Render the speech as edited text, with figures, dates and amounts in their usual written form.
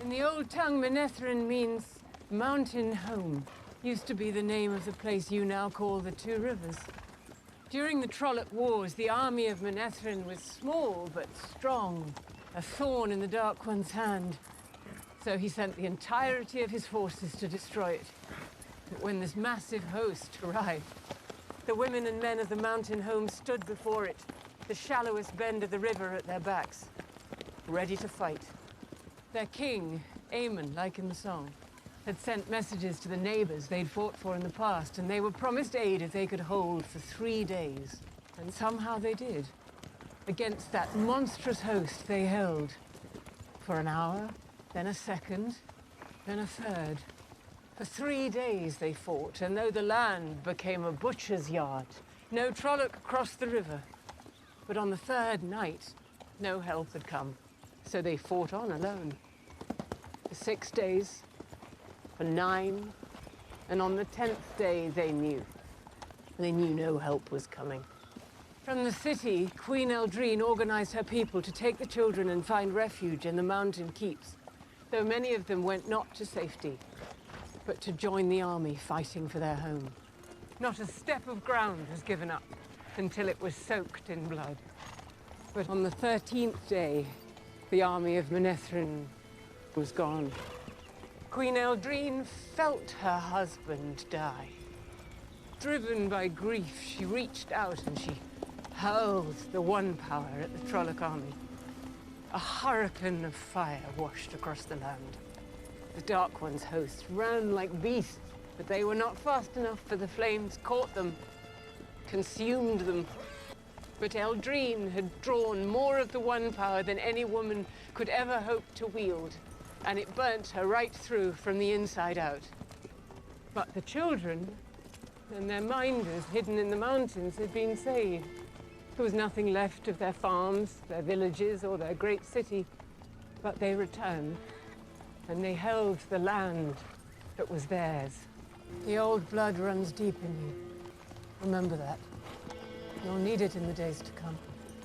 In the old tongue, Manetheren means mountain home. Used to be the name of the place you now call the Two Rivers. During the Trolloc Wars, the army of Manetheren was small but strong, a thorn in the Dark One's hand. So he sent the entirety of his forces to destroy it. But when this massive host arrived, the women and men of the mountain home stood before it, the shallowest bend of the river at their backs, ready to fight. Their king, Aemon, like in the song, had sent messages to the neighbors they'd fought for in the past, and they were promised aid if they could hold for 3 days. And somehow they did. Against that monstrous host they held for an hour, then a second, then a third. For 3 days they fought, and though the land became a butcher's yard, no Trolloc crossed the river. But on the third night, no help had come, so they fought on alone. For 6 days, for 9, and on the 10th day they knew. They knew no help was coming. From the city, Queen Eldrine organized her people to take the children and find refuge in the mountain keeps, though many of them went not to safety, but to join the army fighting for their home. Not a step of ground was given up until it was soaked in blood. But on the 13th day, the army of Manetheren was gone. Queen Eldrine felt her husband die. Driven by grief, she reached out and she hurled the one power at the Trolloc army. A hurricane of fire washed across the land. The Dark One's hosts ran like beasts, but they were not fast enough, for the flames caught them, consumed them. But Eldrine had drawn more of the one power than any woman could ever hope to wield, and it burnt her right through from the inside out. But the children and their minders hidden in the mountains had been saved. There was nothing left of their farms, their villages, or their great city, but they returned, and they held the land that was theirs. The old blood runs deep in you. Remember that. You'll need it in the days to come.